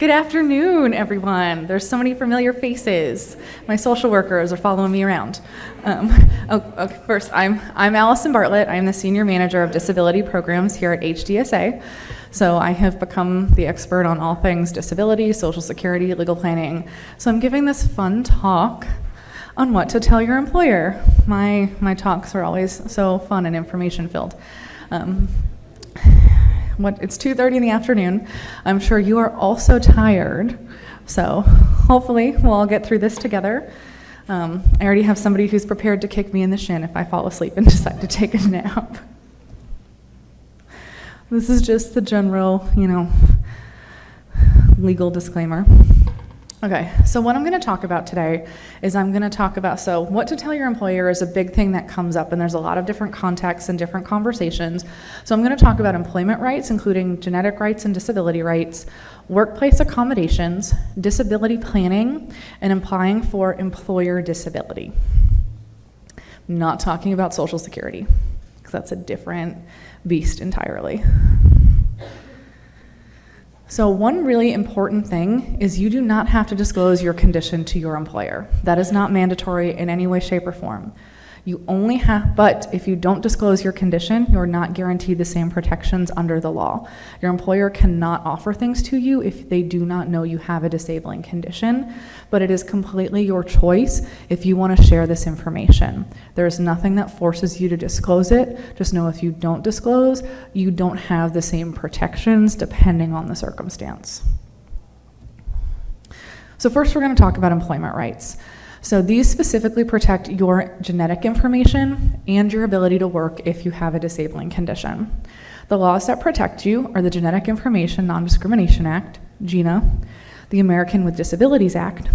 Good afternoon, everyone. There's so many familiar faces. My social workers are following me around. First, I'm Allison Bartlett. I'm the Senior Manager of Disability Programs here at HDSA. So I have become the expert on all things disability, social security, legal planning. So I'm giving this fun talk on what to tell your employer. My talks are always so fun and information filled. It's 2:30 in the afternoon. I'm sure you are also tired, so hopefully we'll all get through this together. I already have somebody who's prepared to kick me in the shin if I fall asleep and decide to take a nap. This is just the general, legal disclaimer. Okay, so what I'm going to talk about today is what to tell your employer is a big thing that comes up, and there's a lot of different contexts and different conversations. So I'm going to talk about employment rights, including genetic rights and disability rights, workplace accommodations, disability planning, and applying for employer disability. I'm not talking about Social Security, because that's a different beast entirely. So one really important thing is you do not have to disclose your condition to your employer. That is not mandatory in any way, shape, or form. But if you don't disclose your condition, you're not guaranteed the same protections under the law. Your employer cannot offer things to you if they do not know you have a disabling condition, but it is completely your choice if you want to share this information. There is nothing that forces you to disclose it. Just know if you don't disclose, you don't have the same protections depending on the circumstance. So first we're going to talk about employment rights. So these specifically protect your genetic information and your ability to work if you have a disabling condition. The laws that protect you are the Genetic Information Non-Discrimination Act, GINA, the American with Disabilities Act,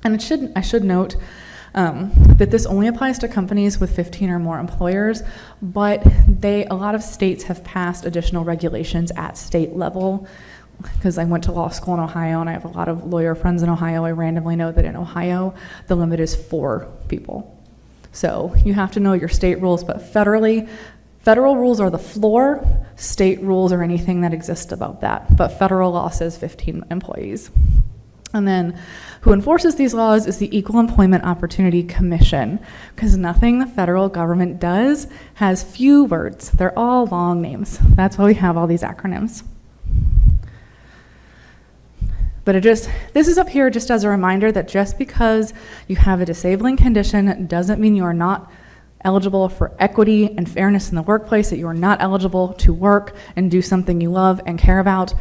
and I should note that this only applies to companies with 15 or more employers, but a lot of states have passed additional regulations at state level. Because I went to law school in Ohio and I have a lot of lawyer friends in Ohio, I randomly know that in Ohio, the limit is 4 people. So you have to know your state rules, but federal rules are the floor, state rules are anything that exists above that, but federal law says 15 employees. And then who enforces these laws is the Equal Employment Opportunity Commission, because nothing the federal government does has few words. They're all long names. That's why we have all these acronyms. But this is up here just as a reminder that just because you have a disabling condition doesn't mean you are not eligible for equity and fairness in the workplace, that you are not eligible to work and do something you love and care about.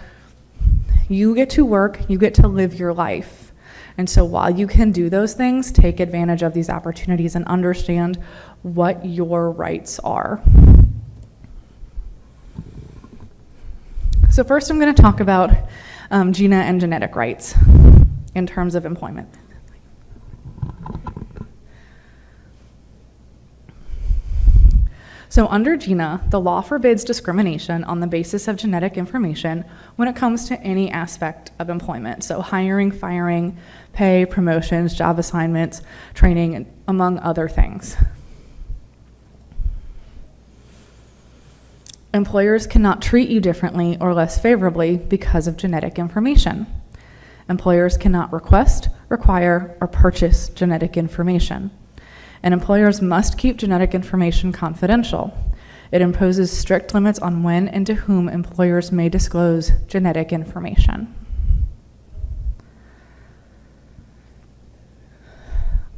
You get to work, you get to live your life. And so while you can do those things, take advantage of these opportunities and understand what your rights are. So first I'm going to talk about GINA and genetic rights in terms of employment. So under GINA, the law forbids discrimination on the basis of genetic information when it comes to any aspect of employment. So hiring, firing, pay, promotions, job assignments, training, among other things. Employers cannot treat you differently or less favorably because of genetic information. Employers cannot request, require, or purchase genetic information. And employers must keep genetic information confidential. It imposes strict limits on when and to whom employers may disclose genetic information.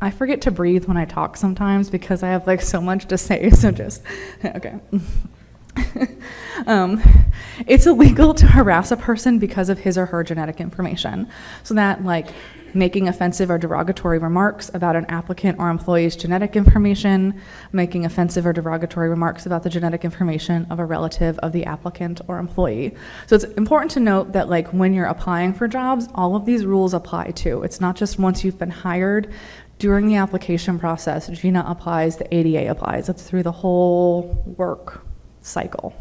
I forget to breathe when I talk sometimes because I have so much to say, so okay. It's illegal to harass a person because of his or her genetic information. So that making offensive or derogatory remarks about an applicant or employee's genetic information, making offensive or derogatory remarks about the genetic information of a relative of the applicant or employee. So it's important to note that when you're applying for jobs, all of these rules apply too. It's not just once you've been hired. During the application process, GINA applies, the ADA applies. It's through the whole work cycle.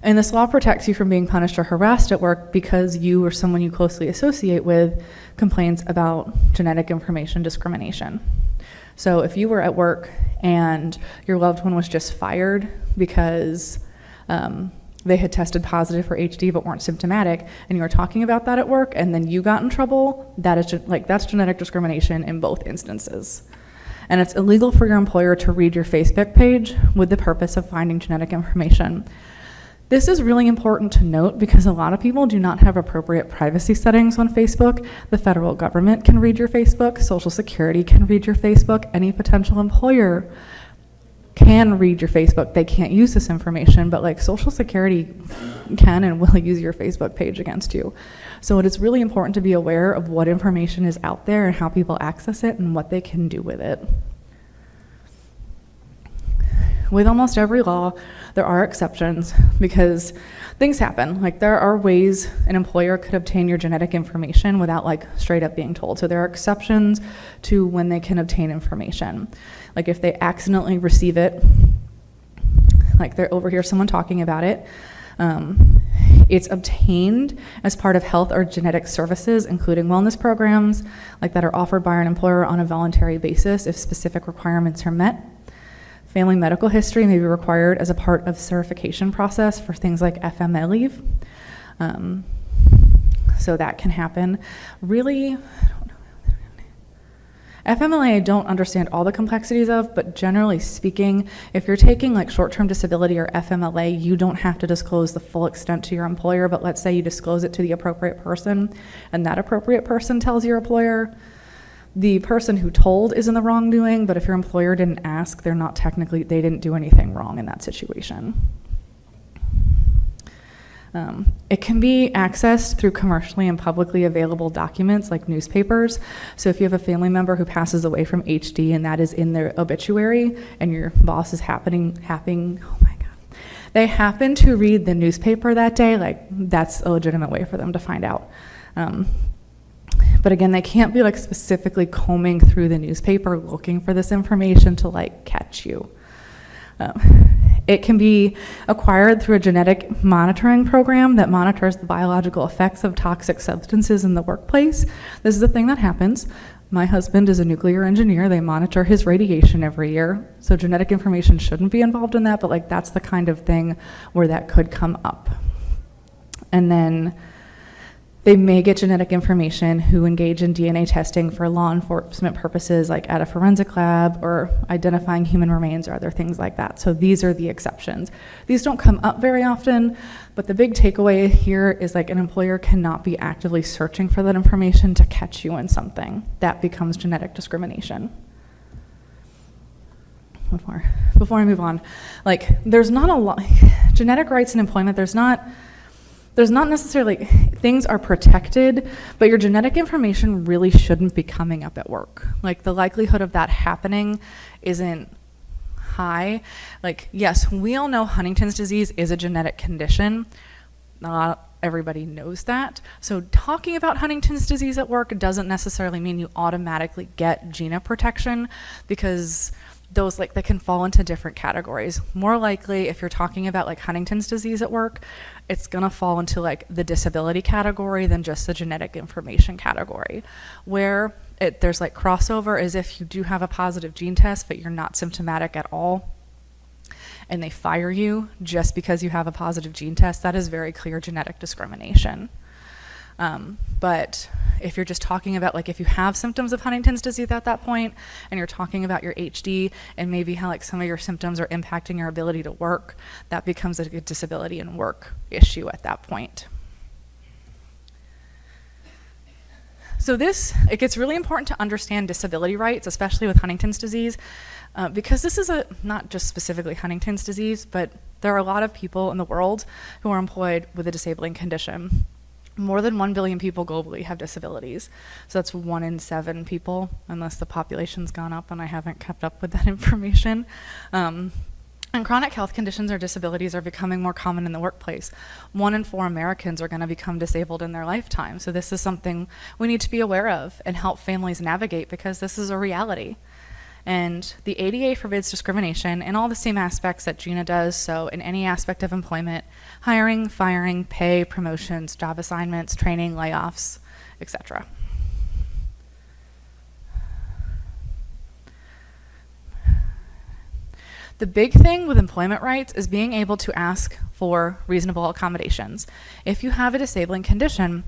And this law protects you from being punished or harassed at work because you or someone you closely associate with complains about genetic information discrimination. So if you were at work and your loved one was just fired because they had tested positive for HD but weren't symptomatic, and you were talking about that at work, and then you got in trouble, that's genetic discrimination in both instances. And it's illegal for your employer to read your Facebook page with the purpose of finding genetic information. This is really important to note because a lot of people do not have appropriate privacy settings on Facebook. The federal government can read your Facebook, Social Security can read your Facebook, any potential employer can read your Facebook. They can't use this information, but like Social Security can and will use your Facebook page against you. So it is really important to be aware of what information is out there and how people access it and what they can do with it. With almost every law, there are exceptions because things happen. Like there are ways an employer could obtain your genetic information without like straight up being told. So there are exceptions to when they can obtain information. Like if they accidentally receive it, like they're over here, someone talking about it, it's obtained as part of health or genetic services, including wellness programs, like that are offered by an employer on a voluntary basis if specific requirements are met. Family medical history may be required as a part of certification process for things like FMLA leave. So that can happen. Really, FMLA I don't understand all the complexities of, but generally speaking, if you're taking like short-term disability or FMLA, you don't have to disclose the full extent to your employer, but let's say you disclose it to the appropriate person, and that appropriate person tells your employer, the person who told is in the wrongdoing, but if your employer didn't ask, they didn't do anything wrong in that situation. It can be accessed through commercially and publicly available documents like newspapers. So if you have a family member who passes away from HD and that is in their obituary and your boss is they happen to read the newspaper that day, like that's a legitimate way for them to find out. But again, they can't be like specifically combing through the newspaper looking for this information to like catch you. It can be acquired through a genetic monitoring program that monitors the biological effects of toxic substances in the workplace. This is a thing that happens. My husband is a nuclear engineer. They monitor his radiation every year. So genetic information shouldn't be involved in that, but like that's the kind of thing where that could come up. And then they may get genetic information who engage in DNA testing for law enforcement purposes, like at a forensic lab or identifying human remains or other things like that. So these are the exceptions. These don't come up very often, but the big takeaway here is like an employer cannot be actively searching for that information to catch you in something. That becomes genetic discrimination. Before I move on, like there's not a lot, genetic rights in employment, there's not necessarily, things are protected, but your genetic information really shouldn't be coming up at work. Like the likelihood of that happening isn't high. Like, yes, we all know Huntington's disease is a genetic condition. Not everybody knows that. So talking about Huntington's disease at work doesn't necessarily mean you automatically get GINA protection, because those they can fall into different categories. More likely, if you're talking about like Huntington's disease at work, it's gonna fall into like the disability category than just the genetic information category. Where there's like crossover is if you do have a positive gene test, but you're not symptomatic at all, and they fire you just because you have a positive gene test, that is very clear genetic discrimination. But if you're just talking about like if you have symptoms of Huntington's disease at that point and you're talking about your HD and maybe how like some of your symptoms are impacting your ability to work, that becomes a disability and work issue at that point. So it gets really important to understand disability rights, especially with Huntington's disease, because this is not just specifically Huntington's disease, but there are a lot of people in the world who are employed with a disabling condition. More than 1 billion people globally have disabilities. So that's 1 in 7 people, unless the population's gone up and I haven't kept up with that information. And chronic health conditions or disabilities are becoming more common in the workplace. 1 in 4 Americans are gonna become disabled in their lifetime. So this is something we need to be aware of and help families navigate, because this is a reality. And the ADA forbids discrimination in all the same aspects that GINA does, so in any aspect of employment: hiring, firing, pay, promotions, job assignments, training, layoffs, etc. The big thing with employment rights is being able to ask for reasonable accommodations. If you have a disabling condition,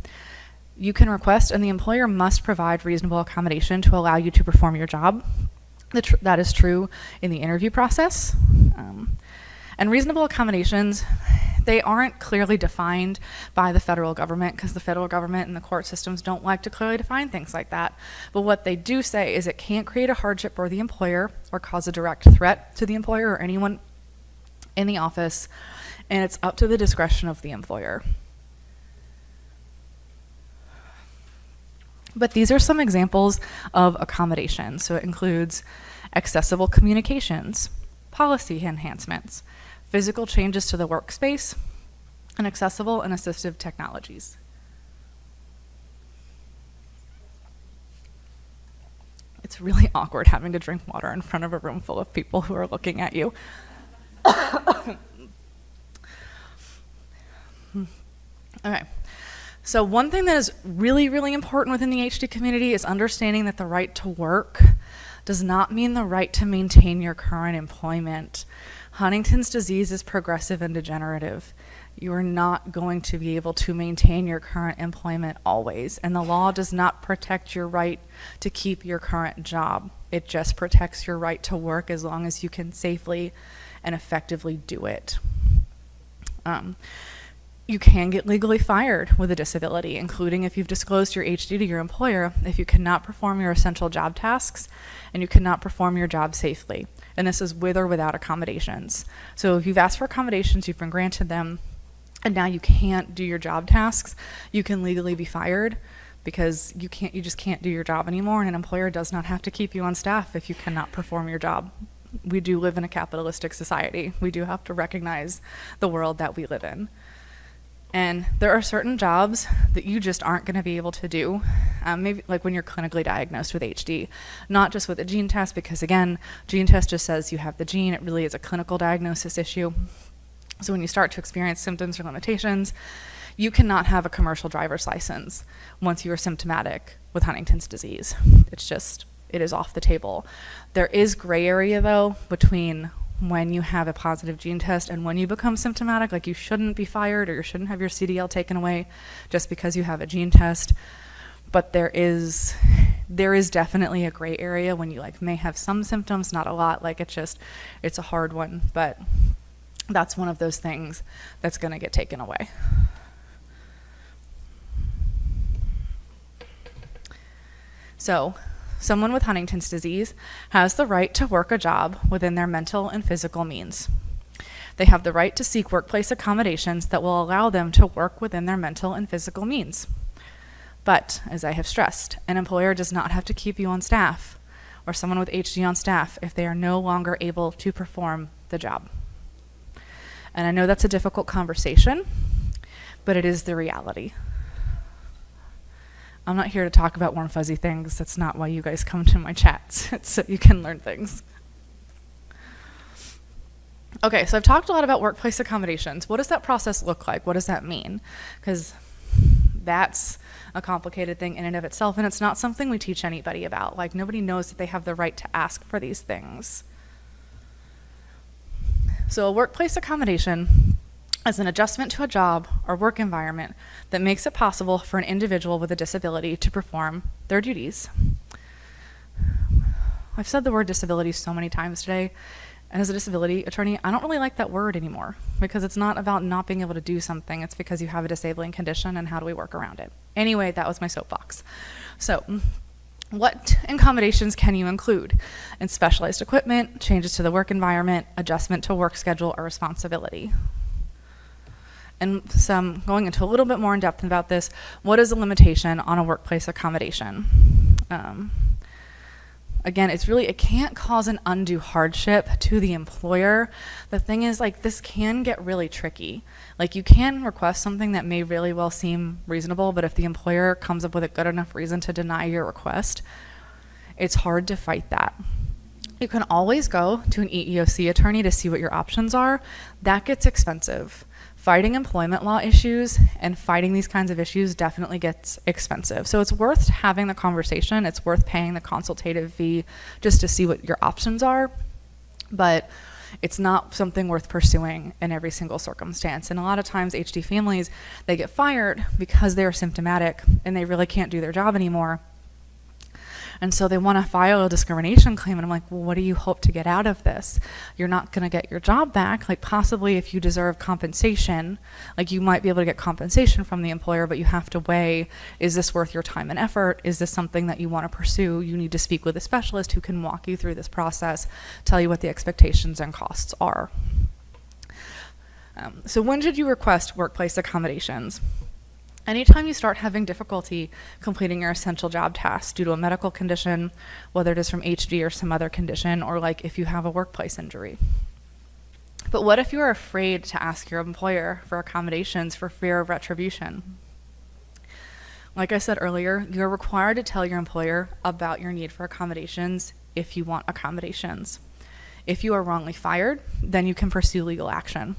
you can request, and the employer must provide reasonable accommodation to allow you to perform your job. That is true in the interview process. And reasonable accommodations, they aren't clearly defined by the federal government, because the federal government and the court systems don't like to clearly define things like that. But what they do say is it can't create a hardship for the employer or cause a direct threat to the employer or anyone in the office, and it's up to the discretion of the employer. But these are some examples of accommodations. So it includes accessible communications, policy enhancements, physical changes to the workspace, and accessible and assistive technologies. It's really awkward having to drink water in front of a room full of people who are looking at you. Okay. So one thing that is really, really important within the HD community is understanding that the right to work does not mean the right to maintain your current employment. Huntington's disease is progressive and degenerative. You are not going to be able to maintain your current employment always, and the law does not protect your right to keep your current job. It just protects your right to work as long as you can safely and effectively do it. You can get legally fired with a disability, including if you've disclosed your HD to your employer, if you cannot perform your essential job tasks and you cannot perform your job safely. And this is with or without accommodations. So if you've asked for accommodations, you've been granted them, and now you can't do your job tasks, you can legally be fired because you just can't do your job anymore, and an employer does not have to keep you on staff if you cannot perform your job. We do live in a capitalistic society. We do have to recognize the world that we live in. And there are certain jobs that you just aren't going to be able to do, maybe like when you're clinically diagnosed with HD, not just with a gene test, because again, gene test just says you have the gene. It really is a clinical diagnosis issue. So when you start to experience symptoms or limitations, you cannot have a commercial driver's license once you are symptomatic with Huntington's disease. It is off the table. There is gray area though between when you have a positive gene test and when you become symptomatic. Like, you shouldn't be fired or you shouldn't have your CDL taken away just because you have a gene test. But there is definitely a gray area when you may have some symptoms, not a lot. It's a hard one, but that's one of those things that's going to get taken away. So, someone with Huntington's disease has the right to work a job within their mental and physical means. They have the right to seek workplace accommodations that will allow them to work within their mental and physical means. But, as I have stressed, an employer does not have to keep you on staff or someone with HD on staff if they are no longer able to perform the job. And I know that's a difficult conversation, but it is the reality. I'm not here to talk about warm fuzzy things. That's not why you guys come to my chats. It's so you can learn things. Okay, so I've talked a lot about workplace accommodations. What does that process look like? What does that mean? Because that's a complicated thing in and of itself, and it's not something we teach anybody about. Nobody knows that they have the right to ask for these things. So a workplace accommodation is an adjustment to a job or work environment that makes it possible for an individual with a disability to perform their duties. I've said the word disability so many times today, and as a disability attorney, I don't really like that word anymore because it's not about not being able to do something. It's because you have a disabling condition, and how do we work around it? Anyway, that was my soapbox. So, what accommodations can you include? In specialized equipment, changes to the work environment, adjustment to work schedule or responsibility. And going into a little bit more in depth about this, what is a limitation on a workplace accommodation? Again, it can't cause an undue hardship to the employer. The thing is, this can get really tricky. You can request something that may really well seem reasonable, but if the employer comes up with a good enough reason to deny your request, it's hard to fight that. You can always go to an EEOC attorney to see what your options are. That gets expensive. Fighting employment law issues and fighting these kinds of issues definitely gets expensive. So it's worth having the conversation. It's worth paying the consultative fee just to see what your options are. But it's not something worth pursuing in every single circumstance. And a lot of times HD families, they get fired because they're symptomatic and they really can't do their job anymore. And so they want to file a discrimination claim. And I'm like, well, what do you hope to get out of this? You're not going to get your job back. Like, possibly if you deserve compensation, like, you might be able to get compensation from the employer, but you have to weigh, is this worth your time and effort? Is this something that you want to pursue? You need to speak with a specialist who can walk you through this process, tell you what the expectations and costs are. So when should you request workplace accommodations? Anytime you start having difficulty completing your essential job tasks due to a medical condition, whether it is from HD or some other condition, or like if you have a workplace injury. But what if you're afraid to ask your employer for accommodations for fear of retribution? Like I said earlier, you're required to tell your employer about your need for accommodations if you want accommodations. If you are wrongly fired, then you can pursue legal action.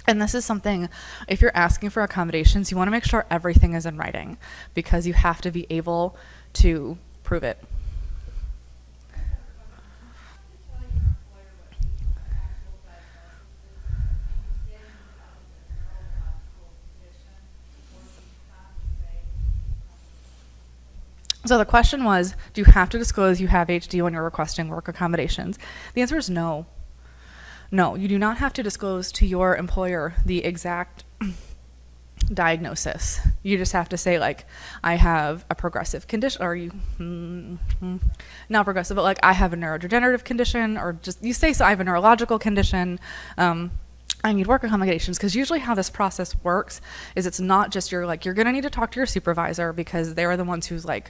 And this is something, if you're asking for accommodations, you want to make sure everything is in writing, because you have to be able to prove it. So the question was, do you have to disclose you have HD when you're requesting work accommodations? The answer is no. No, you do not have to disclose to your employer the exact diagnosis. You just have to say, like, I have a progressive condition, or not progressive, but like, I have a neurodegenerative condition, or just, you say, so I have a neurological condition, I need work accommodations. Because usually how this process works is it's not just you're going to need to talk to your supervisor, because they're the ones who's like,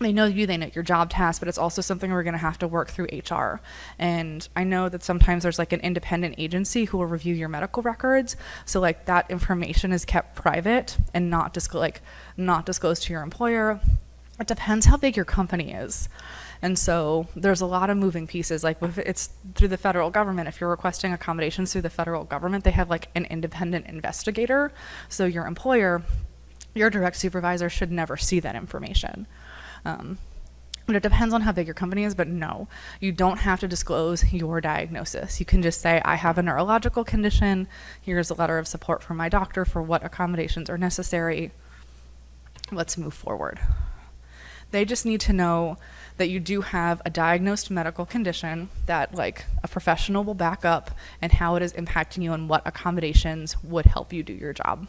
they know you, they know your job task, but it's also something we're going to have to work through HR. And I know that sometimes there's like an independent agency who will review your medical records. So like, that information is kept private and not disclosed to your employer. It depends how big your company is. And so there's a lot of moving pieces. Like, if it's through the federal government, if you're requesting accommodations through the federal government, they have like an independent investigator. So your employer, your direct supervisor, should never see that information. But it depends on how big your company is, but no, you don't have to disclose your diagnosis. You can just say, I have a neurological condition. Here's a letter of support from my doctor for what accommodations are necessary. Let's move forward. They just need to know that you do have a diagnosed medical condition that like a professional will back up, and how it is impacting you and what accommodations would help you do your job.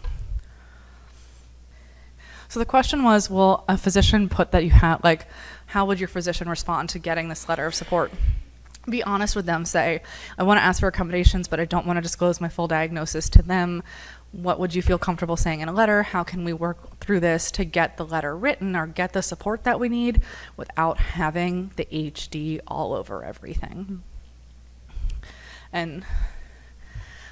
So the question was, will a physician put that you have, like, how would your physician respond to getting this letter of support? Be honest with them. Say, I want to ask for accommodations, but I don't want to disclose my full diagnosis to them. What would you feel comfortable saying in a letter? How can we work through this to get the letter written or get the support that we need without having the HD all over everything? And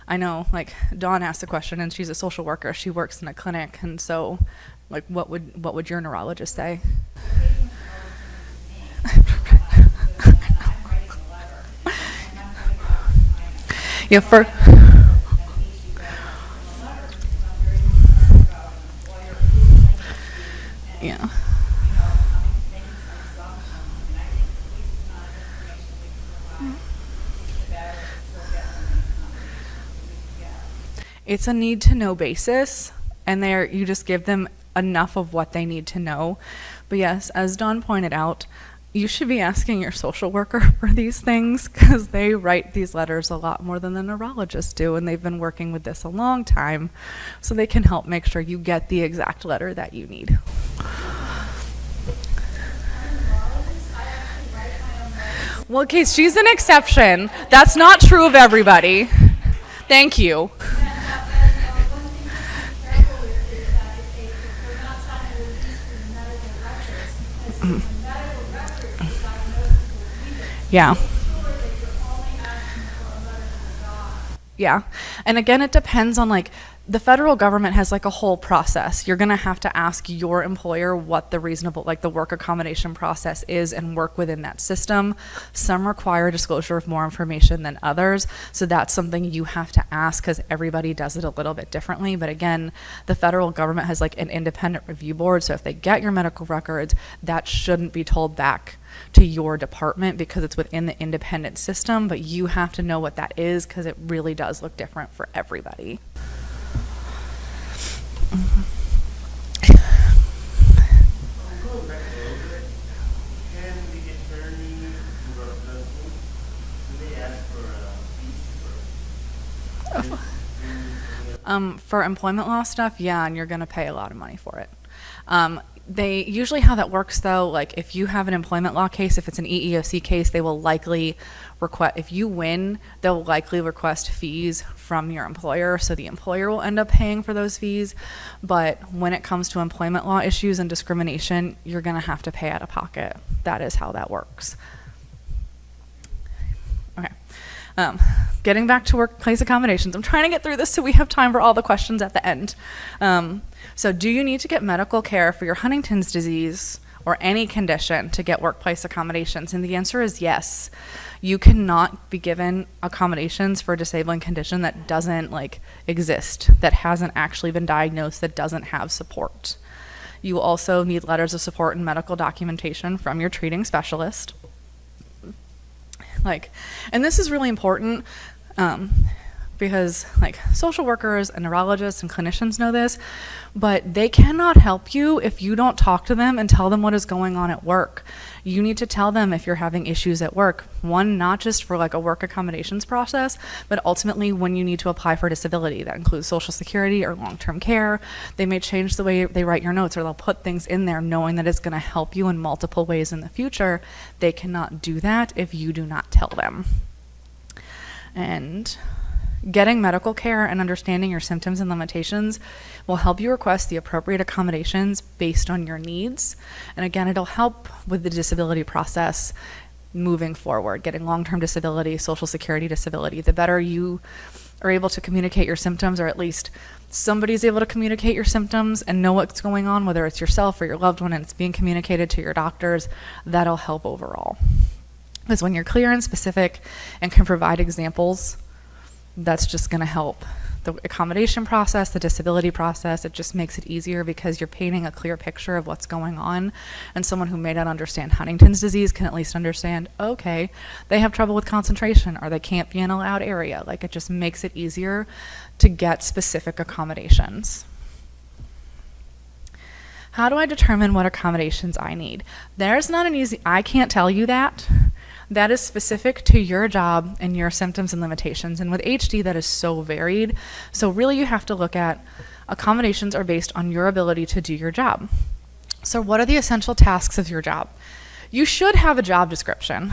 I know, like, Dawn asked a question, and she's a social worker. She works in a clinic, and so, like, what would your neurologist say? Yeah, yeah. It's a need to know basis, and you just give them enough of what they need to know. But yes, as Dawn pointed out, you should be asking your social worker for these things, because they write these letters a lot more than the neurologists do, and they've been working with this a long time, so they can help make sure you get the exact letter that you need. Well, okay, she's an exception. That's not true of everybody. Thank you. Yeah. Yeah. And again, it depends on, like, the federal government has like a whole process. You're going to have to ask your employer what the reasonable, like the work accommodation process is, and work within that system. Some require disclosure of more information than others. So that's something you have to ask, because everybody does it a little bit differently. But again, the federal government has like an independent review board. So if they get your medical records, that shouldn't be told back to your department because it's within the independent system, but you have to know what that is because it really does look different for everybody. For employment law stuff, yeah, and you're going to pay a lot of money for it. They usually, how that works though, like if you have an employment law case, if it's an EEOC case, they will likely request, if you win, they'll likely request fees from your employer, so the employer will end up paying for those fees. But when it comes to employment law issues and discrimination, you're going to have to pay out of pocket. That is how that works. Okay. Getting back to workplace accommodations, I'm trying to get through this so we have time for all the questions at the end. So do you need to get medical care for your Huntington's disease or any condition to get workplace accommodations? And the answer is yes. You cannot be given accommodations for a disabling condition that doesn't exist, that hasn't actually been diagnosed, that doesn't have support. You also need letters of support and medical documentation from your treating specialist. And this is really important because social workers and neurologists and clinicians know this, but they cannot help you if you don't talk to them and tell them what is going on at work. You need to tell them if you're having issues at work. One, not just for a work accommodations process, but ultimately when you need to apply for disability. That includes Social Security or long-term care. They may change the way they write your notes, or they'll put things in there knowing that it's going to help you in multiple ways in the future. They cannot do that if you do not tell them. And getting medical care and understanding your symptoms and limitations will help you request the appropriate accommodations based on your needs. And again, it'll help with the disability process moving forward, getting long-term disability, Social Security disability. The better you are able to communicate your symptoms, or at least somebody's able to communicate your symptoms and know what's going on, whether it's yourself or your loved one, and it's being communicated to your doctors, that'll help overall. Because when you're clear and specific and can provide examples, that's just going to help the accommodation process, the disability process. It just makes it easier because you're painting a clear picture of what's going on, and someone who may not understand Huntington's disease can at least understand, okay, they have trouble with concentration, or they can't be in a loud area. It just makes it easier to get specific accommodations. How do I determine what accommodations I need? There's not an easy, I can't tell you that. That is specific to your job and your symptoms and limitations. And with HD, that is so varied. So really you have to look at accommodations are based on your ability to do your job. So what are the essential tasks of your job? You should have a job description.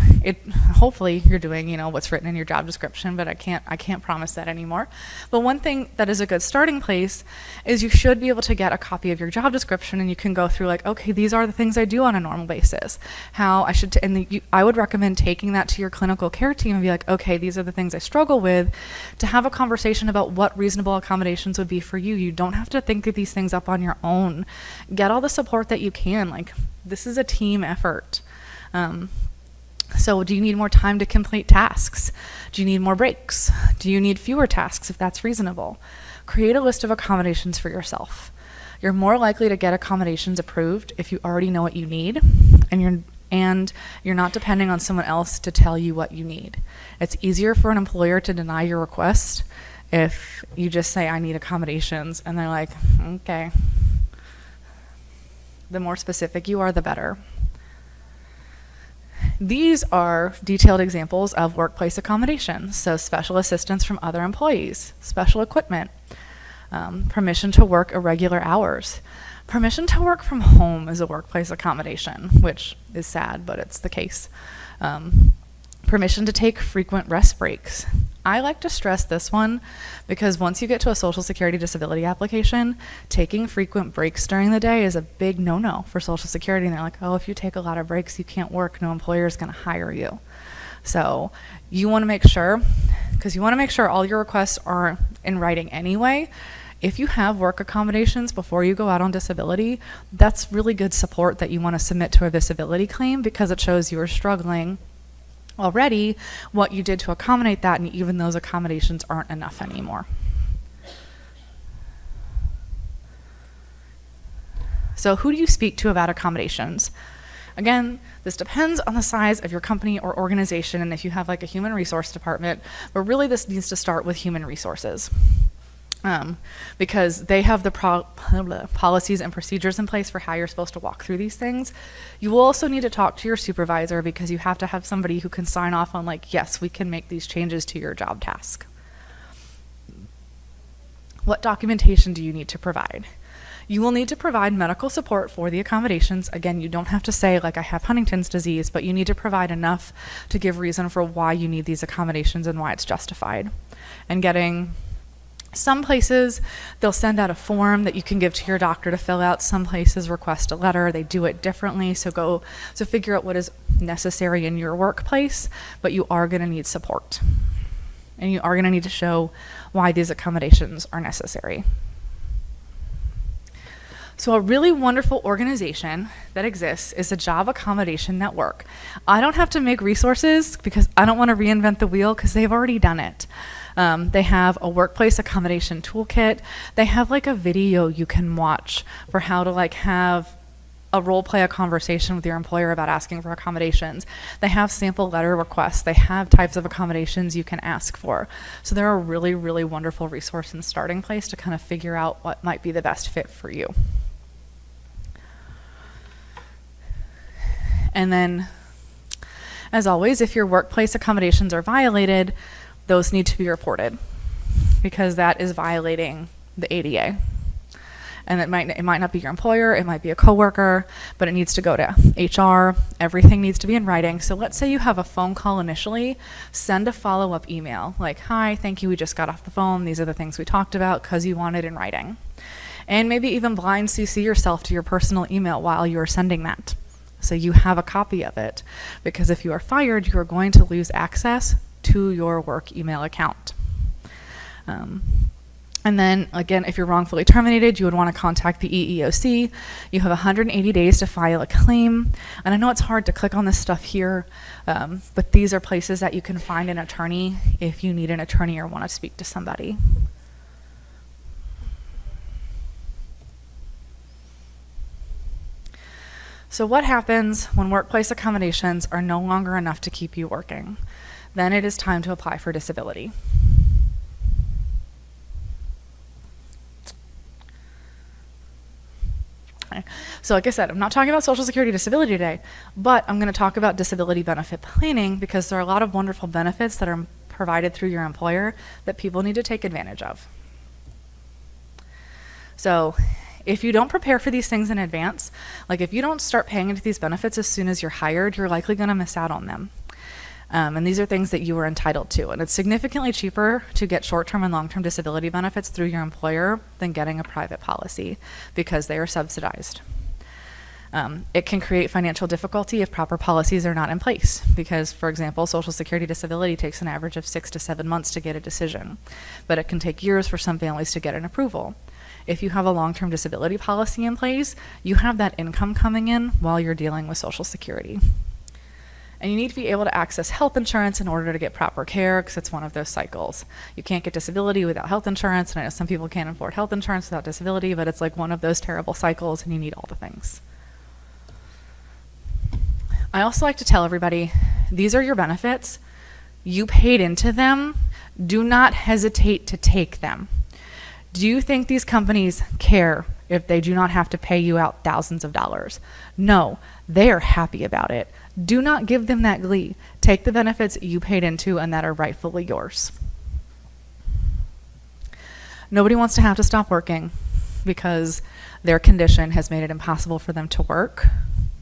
Hopefully you're doing, what's written in your job description, but I can't promise that anymore. But one thing that is a good starting place is you should be able to get a copy of your job description, and you can go through okay, these are the things I do on a normal basis. I would recommend taking that to your clinical care team and be okay, these are the things I struggle with, to have a conversation about what reasonable accommodations would be for you. You don't have to think of these things up on your own. Get all the support that you can. This is a team effort. So do you need more time to complete tasks? Do you need more breaks? Do you need fewer tasks if that's reasonable? Create a list of accommodations for yourself. You're more likely to get accommodations approved if you already know what you need, and you're not depending on someone else to tell you what you need. It's easier for an employer to deny your request if you just say, I need accommodations, and they're okay. The more specific you are, the better. These are detailed examples of workplace accommodations. So special assistance from other employees, special equipment, permission to work irregular hours. Permission to work from home is a workplace accommodation, which is sad, but it's the case. Permission to take frequent rest breaks. I like to stress this one because once you get to a Social Security disability application, taking frequent breaks during the day is a big no-no for Social Security. And they're oh, if you take a lot of breaks, you can't work. No employer is going to hire you. So you want to make sure, because you want to make sure all your requests are in writing anyway. If you have work accommodations before you go out on disability, that's really good support that you want to submit to a disability claim, because it shows you are struggling already, what you did to accommodate that, and even those accommodations aren't enough anymore. So who do you speak to about accommodations? Again, this depends on the size of your company or organization and if you have like a human resource department, but really this needs to start with human resources. Because they have the policies and procedures in place for how you're supposed to walk through these things. You will also need to talk to your supervisor because you have to have somebody who can sign off on like, yes, we can make these changes to your job task. What documentation do you need to provide? You will need to provide medical support for the accommodations. Again, you don't have to say like I have Huntington's disease, but you need to provide enough to give reason for why you need these accommodations and why it's justified. And getting some places, they'll send out a form that you can give to your doctor to fill out. Some places request a letter. They do it differently. So figure out what is necessary in your workplace, but you are going to need support. And you are going to need to show why these accommodations are necessary. So a really wonderful organization that exists is a Job Accommodation Network. I don't have to make resources because I don't want to reinvent the wheel because they've already done it. They have a workplace accommodation toolkit. They have like a video you can watch for how to like have a role play a conversation with your employer about asking for accommodations. They have sample letter requests. They have types of accommodations you can ask for. So they're a really, really wonderful resource and starting place to kind of figure out what might be the best fit for you. And then, as always, if your workplace accommodations are violated, those need to be reported because that is violating the ADA. And it might not be your employer, it might be a coworker, but it needs to go to HR. Everything needs to be in writing. So let's say you have a phone call initially, send a follow-up email like, hi, thank you, we just got off the phone. These are the things we talked about because you want it in writing. And maybe even blind CC yourself to your personal email while you're sending that. So you have a copy of it because if you are fired, you are going to lose access to your work email account. And then again, if you're wrongfully terminated, you would want to contact the EEOC. You have 180 days to file a claim. And I know it's hard to click on this stuff here, but these are places that you can find an attorney if you need an attorney or want to speak to somebody. So what happens when workplace accommodations are no longer enough to keep you working? Then it is time to apply for disability. So like I said, I'm not talking about Social Security disability today, but I'm going to talk about disability benefit planning because there are a lot of wonderful benefits that are provided through your employer that people need to take advantage of. So if you don't prepare for these things in advance, like if you don't start paying into these benefits as soon as you're hired, you're likely going to miss out on them. And these are things that you are entitled to. And it's significantly cheaper to get short-term and long-term disability benefits through your employer than getting a private policy because they are subsidized. It can create financial difficulty if proper policies are not in place because, for example, Social Security disability takes an average of 6 to 7 months to get a decision, but it can take years for some families to get an approval. If you have a long-term disability policy in place, you have that income coming in while you're dealing with Social Security. And you need to be able to access health insurance in order to get proper care because it's one of those cycles. You can't get disability without health insurance, and I know some people can't afford health insurance without disability, but it's like one of those terrible cycles and you need all the things. I also like to tell everybody, these are your benefits. You paid into them. Do not hesitate to take them. Do you think these companies care if they do not have to pay you out thousands of dollars? No, they are happy about it. Do not give them that glee. Take the benefits you paid into and that are rightfully yours. Nobody wants to have to stop working because their condition has made it impossible for them to work.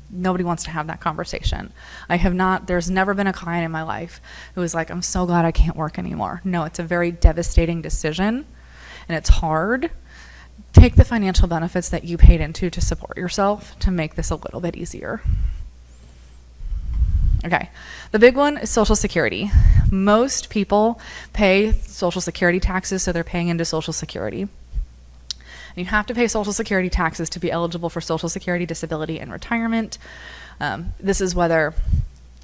Nobody wants to have that conversation. There's never been a client in my life who was like, I'm so glad I can't work anymore. No, it's a very devastating decision and it's hard. Take the financial benefits that you paid into to support yourself to make this a little bit easier. Okay, the big one is Social Security. Most people pay Social Security taxes, so they're paying into Social Security. And you have to pay Social Security taxes to be eligible for Social Security disability and retirement. This is whether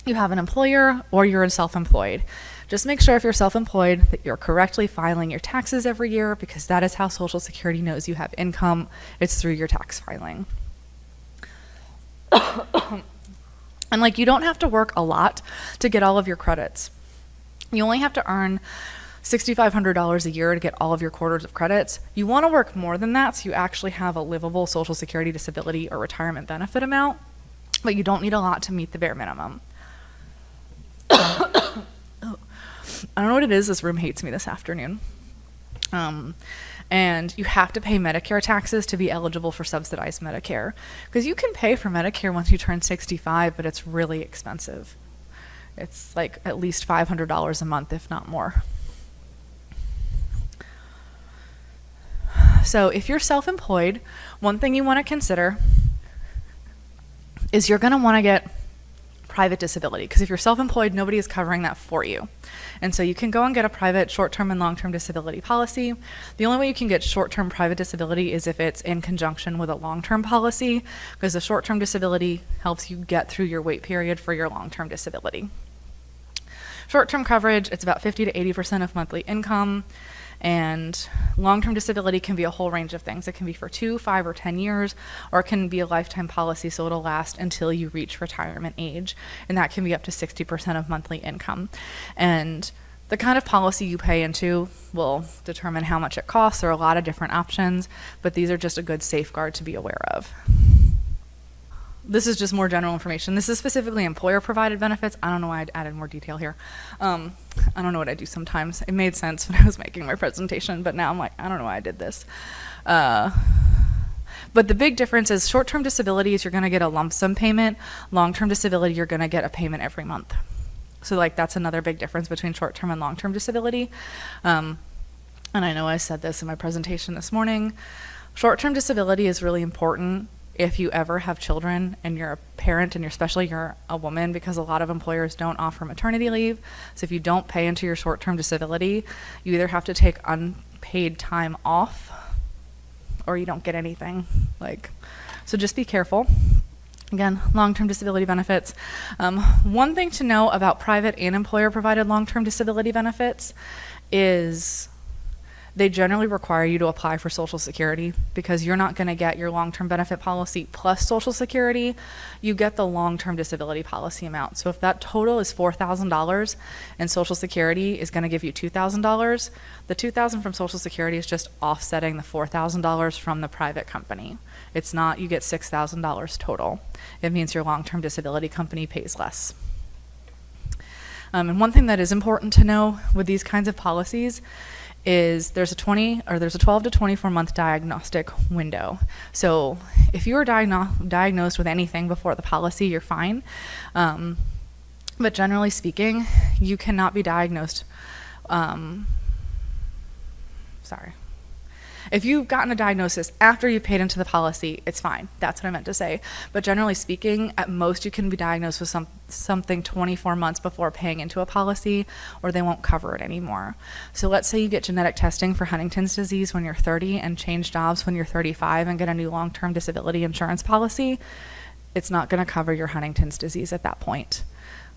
you have an employer or you're self-employed. Just make sure if you're self-employed that you're correctly filing your taxes every year because that is how Social Security knows you have income. It's through your tax filing. And like, you don't have to work a lot to get all of your credits. You only have to earn $6,500 a year to get all of your quarters of credits. You want to work more than that so you actually have a livable Social Security, disability, or retirement benefit amount, but you don't need a lot to meet the bare minimum. I don't know what it is. This room hates me this afternoon. And you have to pay Medicare taxes to be eligible for subsidized Medicare, because you can pay for Medicare once you turn 65, but it's really expensive. It's like at least $500 a month, if not more. So if you're self-employed, one thing you want to consider is you're going to want to get private disability, because if you're self-employed, nobody is covering that for you. And so you can go and get a private short-term and long-term disability policy. The only way you can get short-term private disability is if it's in conjunction with a long-term policy, because the short-term disability helps you get through your wait period for your long-term disability. Short-term coverage, it's about 50 to 80% of monthly income. And long-term disability can be a whole range of things. It can be for 2, 5, or 10 years, or it can be a lifetime policy, so it'll last until you reach retirement age, and that can be up to 60% of monthly income. And the kind of policy you pay into will determine how much it costs. There are a lot of different options, but these are just a good safeguard to be aware of. This is just more general information. This is specifically employer-provided benefits. I don't know why I added more detail here. I don't know what I do sometimes. It made sense when I was making my presentation, but now I'm like, I don't know why I did this. But the big difference is short-term disability is you're going to get a lump sum payment. Long-term disability, you're going to get a payment every month. So like, that's another big difference between short-term and long-term disability. And I know I said this in my presentation this morning. Short-term disability is really important if you ever have children and you're a parent and especially you're a woman, because a lot of employers don't offer maternity leave. So if you don't pay into your short-term disability, you either have to take unpaid time off or you don't get anything. So just be careful. Again, long-term disability benefits. One thing to know about private and employer-provided long-term disability benefits is they generally require you to apply for Social Security, because you're not going to get your long-term benefit policy plus Social Security. You get the long-term disability policy amount. So if that total is $4,000 and Social Security is going to give you $2,000, the $2,000 from Social Security is just offsetting the $4,000 from the private company. It's not, you get $6,000 total. It means your long-term disability company pays less. And one thing that is important to know with these kinds of policies is there's a 12 to 24 month diagnostic window. So if you were diagnosed with anything before the policy, you're fine. But generally speaking, you cannot be diagnosed. If you've gotten a diagnosis after you've paid into the policy, it's fine. That's what I meant to say. But generally speaking, at most you can be diagnosed with something 24 months before paying into a policy, or they won't cover it anymore. So let's say you get genetic testing for Huntington's disease when you're 30 and change jobs when you're 35 and get a new long-term disability insurance policy. It's not going to cover your Huntington's disease at that point,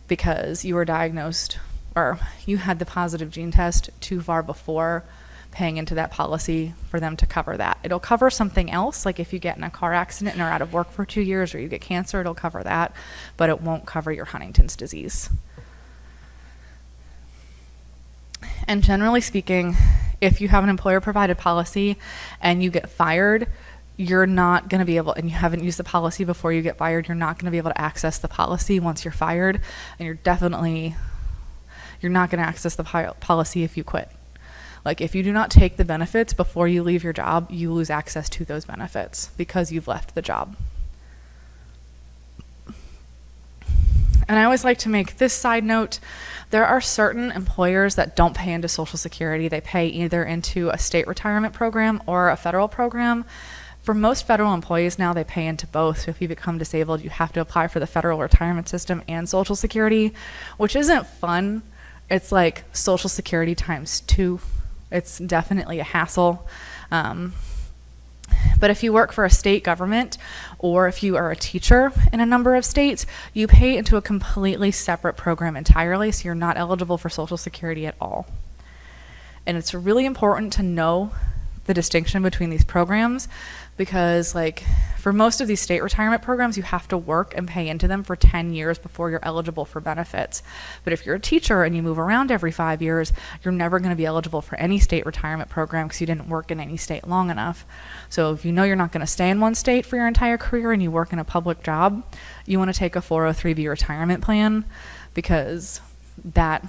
because you were diagnosed or you had the positive gene test too far before paying into that policy for them to cover that. It'll cover something else, like if you get in a car accident and are out of work for 2 years, or you get cancer, it'll cover that, but it won't cover your Huntington's disease. And generally speaking, if you have an employer-provided policy and you get fired, you're not going to be able, and you haven't used the policy before you get fired, you're not going to be able to access the policy once you're fired, and you're not going to access the policy if you quit. Like, if you do not take the benefits before you leave your job, you lose access to those benefits because you've left the job. And I always like to make this side note. There are certain employers that don't pay into Social Security. They pay either into a state retirement program or a federal program. For most federal employees now, they pay into both. So if you become disabled, you have to apply for the federal retirement system and Social Security, which isn't fun. It's like Social Security times 2. It's definitely a hassle. But if you work for a state government, or if you are a teacher in a number of states, you pay into a completely separate program entirely, so you're not eligible for Social Security at all. And it's really important to know the distinction between these programs, because like for most of these state retirement programs, you have to work and pay into them for 10 years before you're eligible for benefits. But if you're a teacher and you move around every 5 years, you're never going to be eligible for any state retirement program because you didn't work in any state long enough. So if you know you're not going to stay in one state for your entire career and you work in a public job, you want to take a 403B retirement plan, because that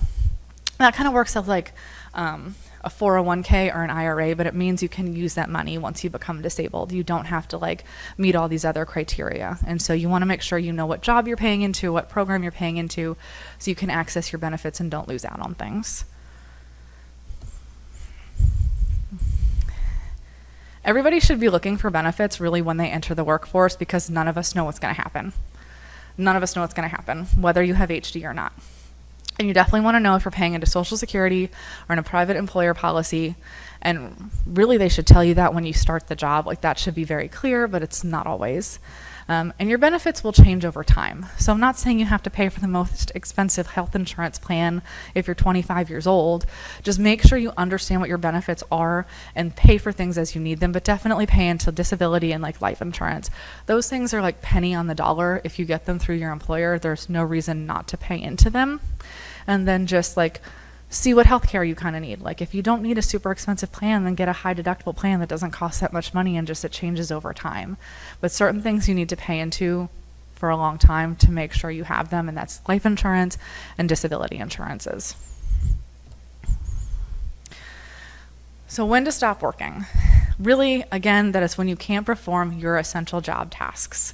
kind of works as like a 401k or an IRA, but it means you can use that money once you become disabled. You don't have to like meet all these other criteria. And so you want to make sure you know what job you're paying into, what program you're paying into, so you can access your benefits and don't lose out on things. Everybody should be looking for benefits really when they enter the workforce, because none of us know what's going to happen. None of us know what's going to happen, whether you have HD or not. And you definitely want to know if you're paying into Social Security or in a private employer policy. And really, they should tell you that when you start the job. Like, that should be very clear, but it's not always. And your benefits will change over time. So I'm not saying you have to pay for the most expensive health insurance plan if you're 25 years old. Just make sure you understand what your benefits are and pay for things as you need them, but definitely pay into disability and like life insurance. Those things are like penny on the dollar. If you get them through your employer, there's no reason not to pay into them. And then just like see what healthcare you kind of need. Like if you don't need a super expensive plan, then get a high deductible plan that doesn't cost that much money, and just it changes over time. But certain things you need to pay into for a long time to make sure you have them, and that's life insurance and disability insurances. So when to stop working? Really, again, that is when you can't perform your essential job tasks.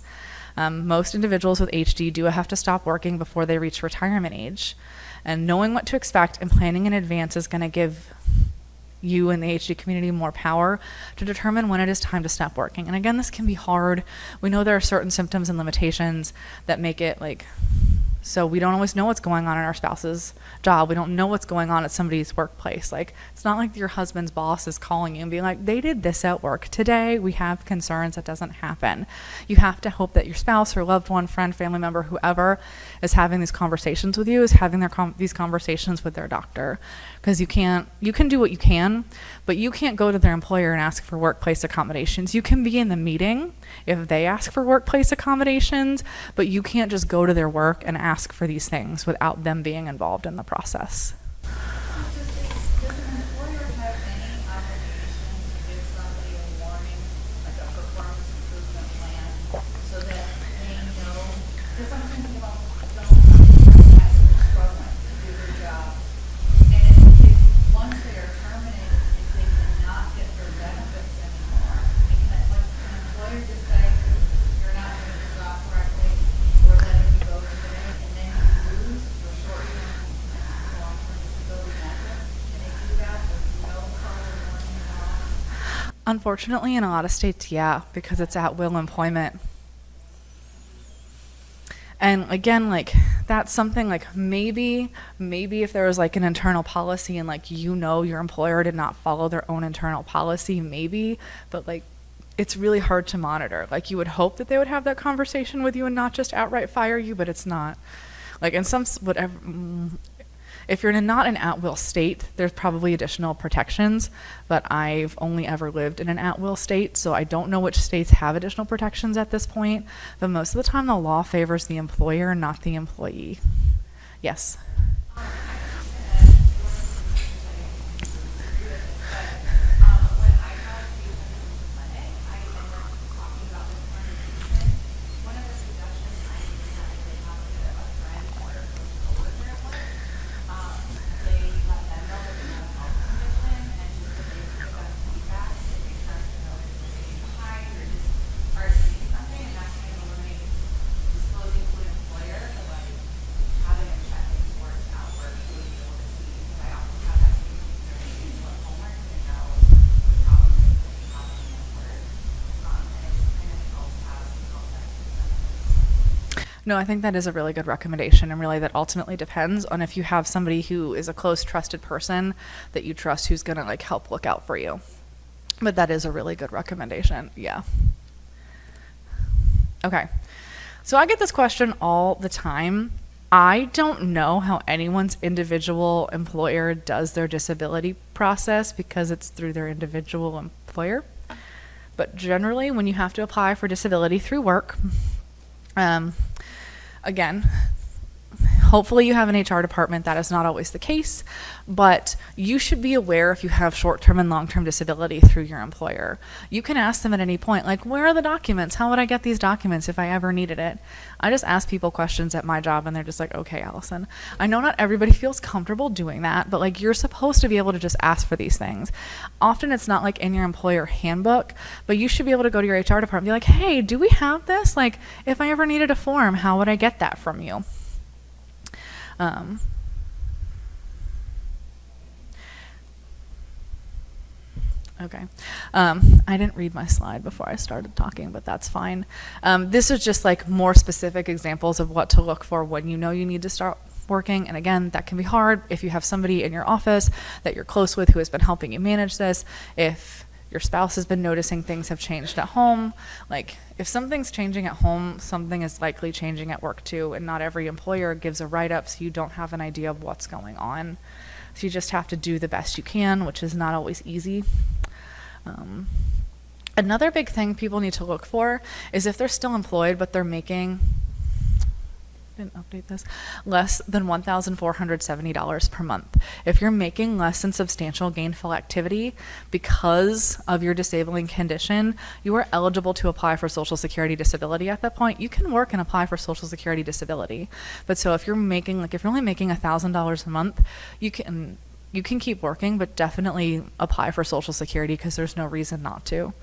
Most individuals with HD do have to stop working before they reach retirement age. And knowing what to expect and planning in advance is going to give you and the HD community more power to determine when it is time to stop working. And again, this can be hard. We know there are certain symptoms and limitations that make it like, so we don't always know what's going on in our spouse's job. We don't know what's going on at somebody's workplace. Like, it's not like your husband's boss is calling you and being like, they did this at work today. We have concerns. That doesn't happen. You have to hope that your spouse or loved one, friend, family member, whoever is having these conversations with you is having these conversations with their doctor. Because you can do what you can, but you can't go to their employer and ask for workplace accommodations. You can be in the meeting if they ask for workplace accommodations, but you can't just go to their work and ask for these things without them being involved in the process. Does an employer have any obligation to give somebody a warning, like a performance improvement plan, so that they know? Because I'm thinking about don't struggling to do their job, and if once they are terminated, if they cannot get their benefits anymore, like an employer just say, you're not doing your job correctly, we're letting you go today, and then you lose your short-term and long-term disability benefits. Can they do that with no further warning at all? Unfortunately, in a lot of states, yeah, because it's at-will employment. And again, like, that's something like maybe if there was like an internal policy and like, you know, your employer did not follow their own internal policy, maybe, but like, it's really hard to monitor. Like, you would hope that they would have that conversation with you and not just outright fire you, but it's not. Like, in some, whatever, if you're in not an at-will state, there's probably additional protections, but I've only ever lived in an at-will state, so I don't know which states have additional protections at this point, but most of the time the law favors the employer, not the employee. Yes? No, I think that is a really good recommendation, and really that ultimately depends on if you have somebody who is a close, trusted person that you trust who's going to like help look out for you. But that is a really good recommendation, yeah. Okay, so I get this question all the time, I don't know how anyone's individual employer does their disability process because it's through their individual employer. But generally, when you have to apply for disability through work, again, hopefully you have an HR department. That is not always the case, but you should be aware if you have short-term and long-term disability through your employer. You can ask them at any point, like, where are the documents? How would I get these documents if I ever needed it? I just ask people questions at my job and they're just like, okay, Allison. I know not everybody feels comfortable doing that, but like, you're supposed to be able to just ask for these things. Often it's not like in your employer handbook, but you should be able to go to your HR department and be like, hey, do we have this? Like, if I ever needed a form, how would I get that from you? Okay. I didn't read my slide before I started talking, but that's fine. This is just like more specific examples of what to look for when you know you need to start working. And again, that can be hard if you have somebody in your office that you're close with who has been helping you manage this. If your spouse has been noticing things have changed at home, like if something's changing at home, something is likely changing at work too, and not every employer gives a write-up, so you don't have an idea of what's going on. So you just have to do the best you can, which is not always easy. Another big thing people need to look for is if they're still employed, but they're making, didn't update this, less than $1,470 per month. If you're making less than substantial gainful activity because of your disabling condition, you are eligible to apply for Social Security disability at that point. You can work and apply for Social Security disability. But so if you're making, like if you're only making $1,000 a month, you can keep working, but definitely apply for Social Security because there's no reason not to.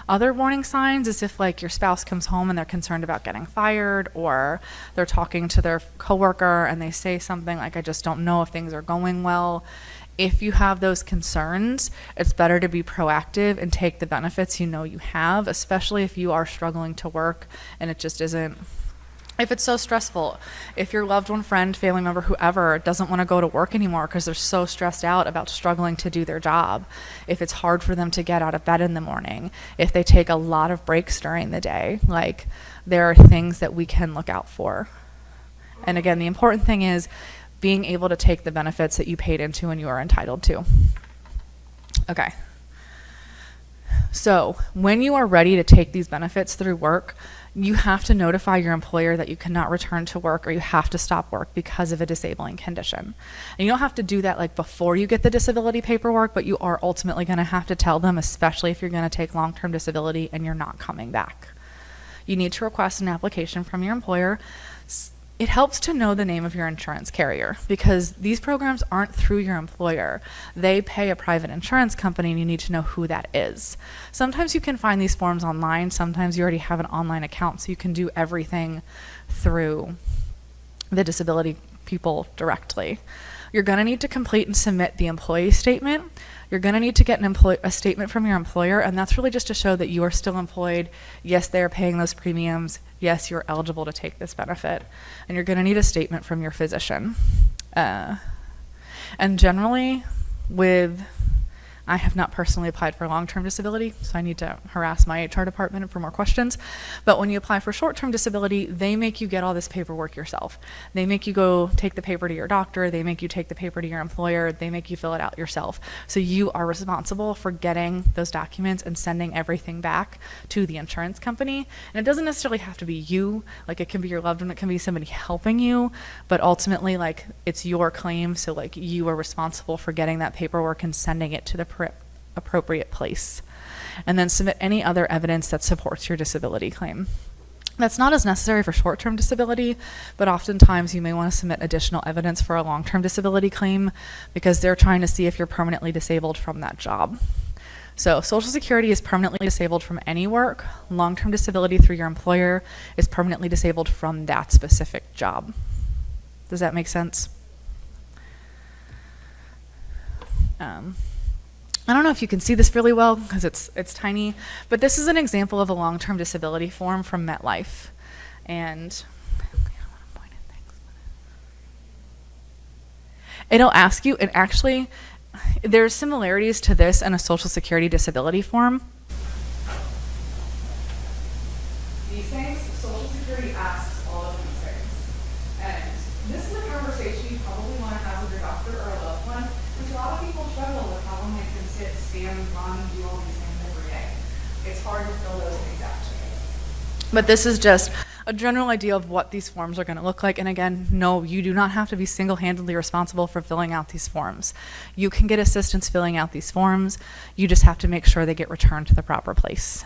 Other warning signs is if like your spouse comes home and they're concerned about getting fired, or they're talking to their coworker and they say something like, I just don't know if things are going well. If you have those concerns, it's better to be proactive and take the benefits you know you have, especially if you are struggling to work and it just isn't. If it's so stressful, if your loved one, friend, family member, whoever doesn't want to go to work anymore because they're so stressed out about struggling to do their job, if it's hard for them to get out of bed in the morning, if they take a lot of breaks during the day, like there are things that we can look out for. And again, the important thing is being able to take the benefits that you paid into and you are entitled to. Okay. So when you are ready to take these benefits through work, you have to notify your employer that you cannot return to work or you have to stop work because of a disabling condition. And you don't have to do that like before you get the disability paperwork, but you are ultimately going to have to tell them, especially if you're going to take long-term disability and you're not coming back. You need to request an application from your employer. It helps to know the name of your insurance carrier because these programs aren't through your employer. They pay a private insurance company and you need to know who that is. Sometimes you can find these forms online. Sometimes you already have an online account, so you can do everything through the disability people directly. You're going to need to complete and submit the employee statement. You're going to need to get a statement from your employer, and that's really just to show that you are still employed. Yes, they're paying those premiums. Yes, you're eligible to take this benefit. And you're going to need a statement from your physician. And generally, I have not personally applied for long-term disability, so I need to harass my HR department for more questions. But when you apply for short-term disability, they make you get all this paperwork yourself. They make you go take the paper to your doctor. They make you take the paper to your employer. They make you fill it out yourself. So you are responsible for getting those documents and sending everything back to the insurance company. And it doesn't necessarily have to be you. Like, it can be your loved one. It can be somebody helping you. But ultimately, like, it's your claim. So, like, you are responsible for getting that paperwork and sending it to the appropriate place, and then submit any other evidence that supports your disability claim. That's not as necessary for short-term disability, but oftentimes you may want to submit additional evidence for a long-term disability claim because they're trying to see if you're permanently disabled from that job. So Social Security is permanently disabled from any work. Long-term disability through your employer is permanently disabled from that specific job. Does that make sense? I don't know if you can see this really well because it's tiny, but this is an example of a long-term disability form from MetLife. And it'll ask you, and actually there's similarities to this and a Social Security disability form. conversation you probably want to have with your doctor or a loved one, which a lot of people struggle with how long they can sit, stand, run, do all these things every day. It's hard to fill those things out. But this is just a general idea of what these forms are going to look like. And again, no, you do not have to be single-handedly responsible for filling out these forms. You can get assistance filling out these forms. You just have to make sure they get returned to the proper place.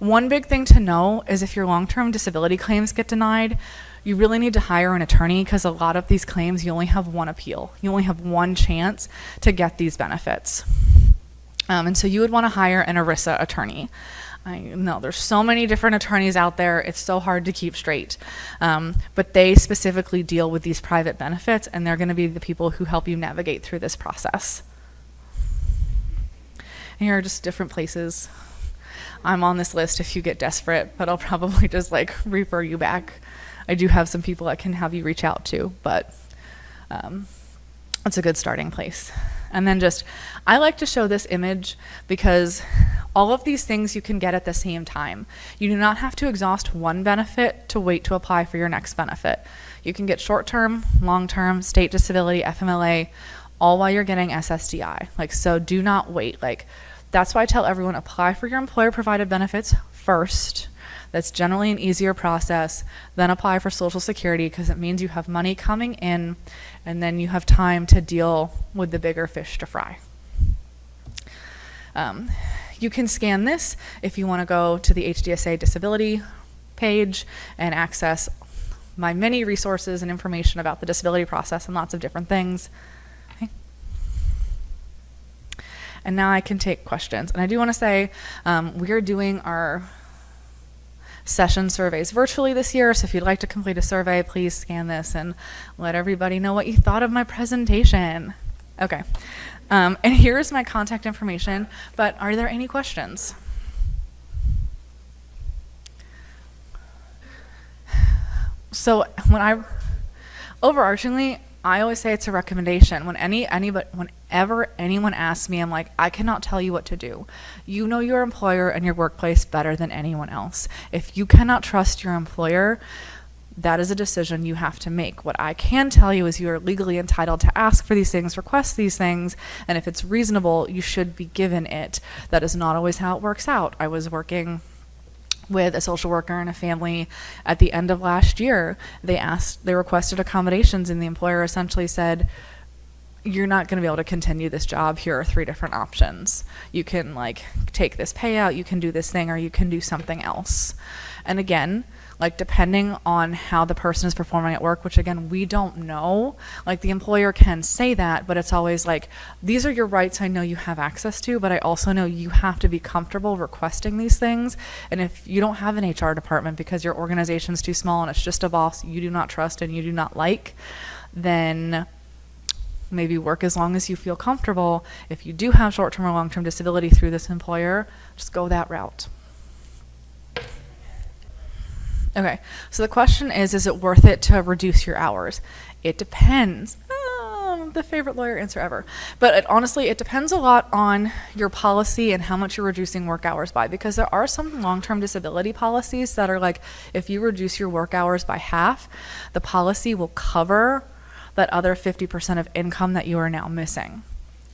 One big thing to know is if your long-term disability claims get denied, you really need to hire an attorney, because a lot of these claims, you only have one appeal. You only have one chance to get these benefits. And so you would want to hire an ERISA attorney. I know there's so many different attorneys out there, it's so hard to keep straight. But they specifically deal with these private benefits, and they're going to be the people who help you navigate through this process. And here are just different places. I'm on this list if you get desperate, but I'll probably just like refer you back. I do have some people I can have you reach out to, but it's a good starting place. And then I like to show this image because all of these things you can get at the same time. You do not have to exhaust one benefit to wait to apply for your next benefit. You can get short-term, long-term, state disability, FMLA, all while you're getting SSDI. So do not wait. That's why I tell everyone, apply for your employer-provided benefits first. That's generally an easier process. Then apply for Social Security, because it means you have money coming in, and then you have time to deal with the bigger fish to fry. You can scan this if you want to go to the HDSA disability page and access my many resources and information about the disability process and lots of different things. Okay. And now I can take questions. And I do want to say we are doing our session surveys virtually this year, so if you'd like to complete a survey, please scan this and let everybody know what you thought of my presentation. Okay. And here's my contact information, but are there any questions? So overarchingly, I always say it's a recommendation. Whenever anyone asks me, I'm like, I cannot tell you what to do. You know your employer and your workplace better than anyone else. If you cannot trust your employer, that is a decision you have to make. What I can tell you is you are legally entitled to ask for these things, request these things, and if it's reasonable, you should be given it. That is not always how it works out. I was working with a social worker and a family at the end of last year. They requested accommodations, and the employer essentially said, you're not going to be able to continue this job. Here are 3 different options. You can take this payout, you can do this thing, or you can do something else. And again, depending on how the person is performing at work, which again, we don't know, the employer can say that, but it's always these are your rights I know you have access to, but I also know you have to be comfortable requesting these things. And if you don't have an HR department because your organization's too small and it's just a boss you do not trust and you do not like, then maybe work as long as you feel comfortable. If you do have short-term or long-term disability through this employer, just go that route. Okay, so the question is it worth it to reduce your hours? It depends. The favorite lawyer answer ever. But honestly, it depends a lot on your policy and how much you're reducing work hours by, because there are some long-term disability policies that are if you reduce your work hours by half, the policy will cover that other 50% of income that you are now missing.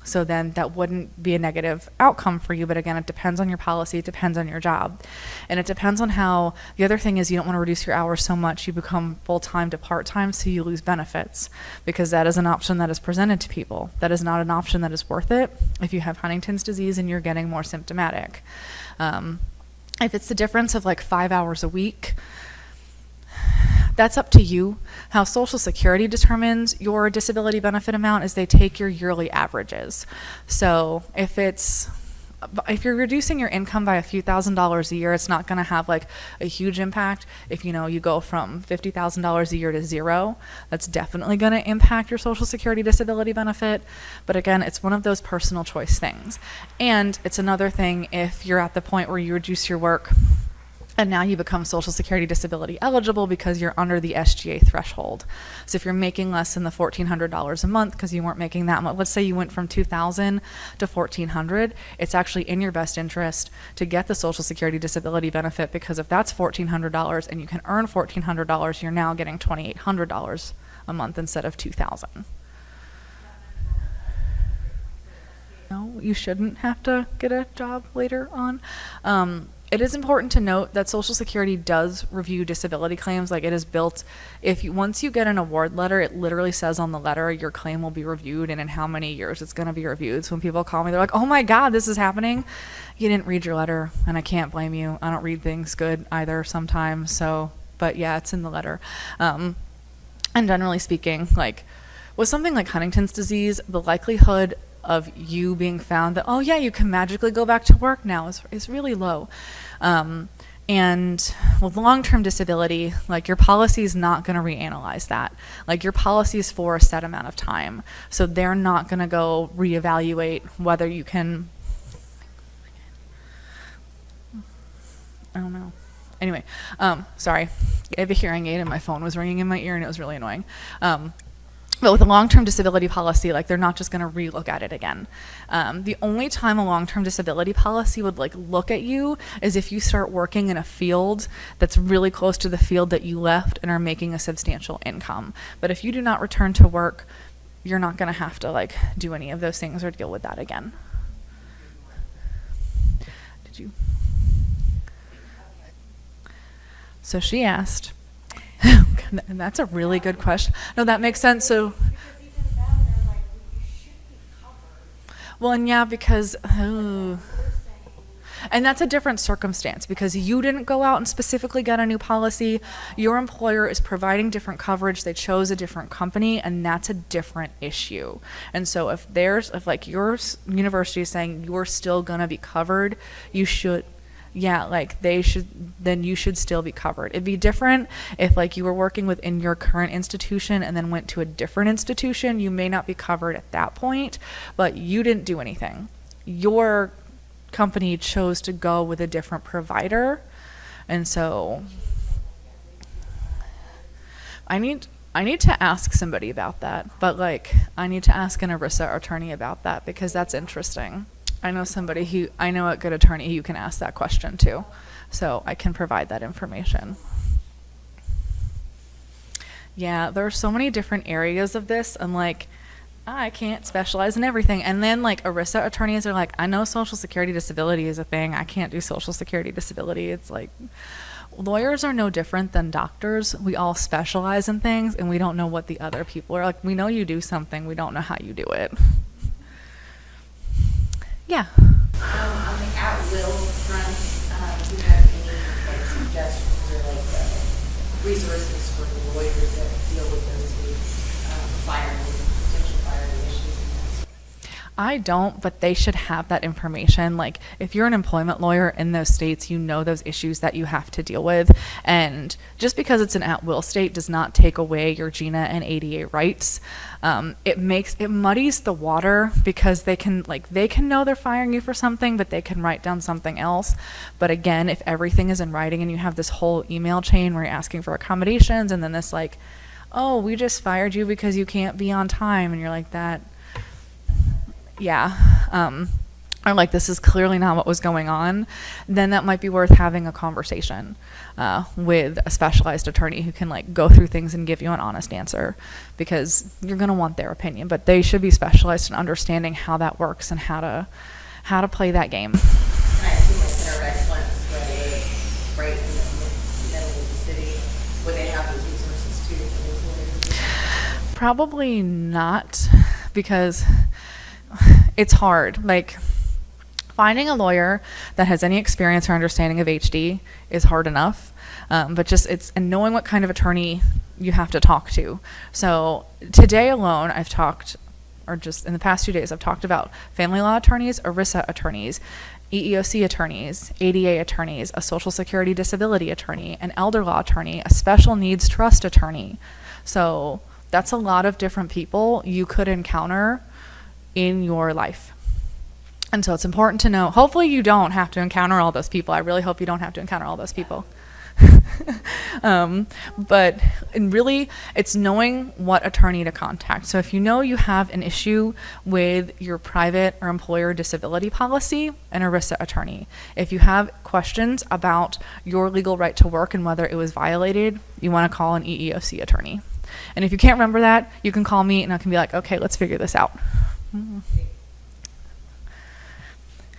So then that wouldn't be a negative outcome for you. But again, it depends on your policy, it depends on your job. And it depends on the other thing is you don't want to reduce your hours so much you become full-time to part-time, so you lose benefits, because that is an option that is presented to people. That is not an option that is worth it if you have Huntington's disease and you're getting more symptomatic. If it's the difference of 5 hours a week, that's up to you. How Social Security determines your disability benefit amount is they take your yearly averages. So if you're reducing your income by a few $1,000s a year, it's not going to have a huge impact. If you go from $50,000 a year to 0, that's definitely going to impact your Social Security disability benefit. But again, it's one of those personal choice things. And it's another thing if you're at the point where you reduce your work And now you become Social Security disability eligible because you're under the SGA threshold. So if you're making less than the $1,400 a month because you weren't making that much, let's say you went from $2,000 to $1,400, it's actually in your best interest to get the Social Security disability benefit, because if that's $1,400 and you can earn $1,400, you're now getting $2,800 a month instead of $2,000. No, you shouldn't have to get a job later on. It is important to note that Social Security does review disability claims. Like, it is built, once you get an award letter, it literally says on the letter your claim will be reviewed and in how many years it's going to be reviewed. So when people call me, they're like, oh my God, this is happening. You didn't read your letter, and I can't blame you. I don't read things good either sometimes. So, but yeah, it's in the letter. And generally speaking, like with something like Huntington's disease, the likelihood of you being found that, oh yeah, you can magically go back to work now is really low. And with long-term disability, like, your policy is not going to reanalyze that. Like, your policy is for a set amount of time. So they're not going to go reevaluate whether you can, I don't know. Anyway, sorry, I have a hearing aid and my phone was ringing in my ear and it was really annoying. But with a long-term disability policy, like, they're not just going to relook at it again. The only time a long-term disability policy would like look at you is if you start working in a field that's really close to the field that you left and are making a substantial income. But if you do not return to work, you're not going to have to like do any of those things or deal with that again. Did you? So she asked, and that's a really good question. No, that makes sense. So, well, and yeah, because, and that's a different circumstance, because you didn't go out and specifically get a new policy. Your employer is providing different coverage. They chose a different company, and that's a different issue. And so if like your university is saying you're still going to be covered, you should, yeah, like then you should still be covered. It'd be different if like you were working within your current institution and then went to a different institution. You may not be covered at that point, but you didn't do anything. Your company chose to go with a different provider. And so I need to ask somebody about that, but like I need to ask an ERISA attorney about that, because that's interesting. I know a good attorney who you can ask that question to, so I can provide that information. Yeah, there are so many different areas of this. I'm like, I can't specialize in everything. And then like ERISA attorneys are like, I know Social Security disability is a thing. I can't do Social Security disability. It's like, lawyers are no different than doctors. We all specialize in things, and we don't know what the other people are like. We know you do something. We don't know how you do it. Yeah. On the at-will front, do you have any like suggestions or like resources for the lawyers that deal with those potential firing issues? I don't, but they should have that information. Like, if you're an employment lawyer in those states, you know those issues that you have to deal with. And just because it's an at-will state does not take away your GINA and ADA rights. It muddies the water, because they can know they're firing you for something, but they can write down something else. But again, if everything is in writing and you have this whole email chain where you're asking for accommodations, and then this like, oh, we just fired you because you can't be on time, and you're like, that, yeah, or like, this is clearly not what was going on, then that might be worth having a conversation with a specialized attorney who can like go through things and give you an honest answer, because you're going to want their opinion, but they should be specialized in understanding how that works and how to play that game. And I assume like Center of Excellence, where they're right in the middle of the city, where they have those resources too for those lawyers? Probably not, because it's hard. Like, finding a lawyer that has any experience or understanding of HD is hard enough, but and knowing what kind of attorney you have to talk to. So today alone, just in the past 2 days, I've talked about family law attorneys, ERISA attorneys, EEOC attorneys, ADA attorneys, a Social Security disability attorney, an elder law attorney, a special needs trust attorney. So that's a lot of different people you could encounter in your life. And so it's important to know, hopefully you don't have to encounter all those people. I really hope you don't have to encounter all those people. But and really, it's knowing what attorney to contact. So if you know you have an issue with your private or employer disability policy, an ERISA attorney. If you have questions about your legal right to work and whether it was violated, you want to call an EEOC attorney. And if you can't remember that, you can call me and I can be like, okay, let's figure this out.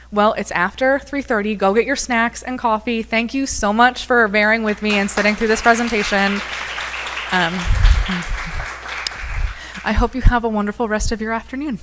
Well, it's after 3:30. Go get your snacks and coffee. Thank you so much for bearing with me and sitting through this presentation. I hope you have a wonderful rest of your afternoon.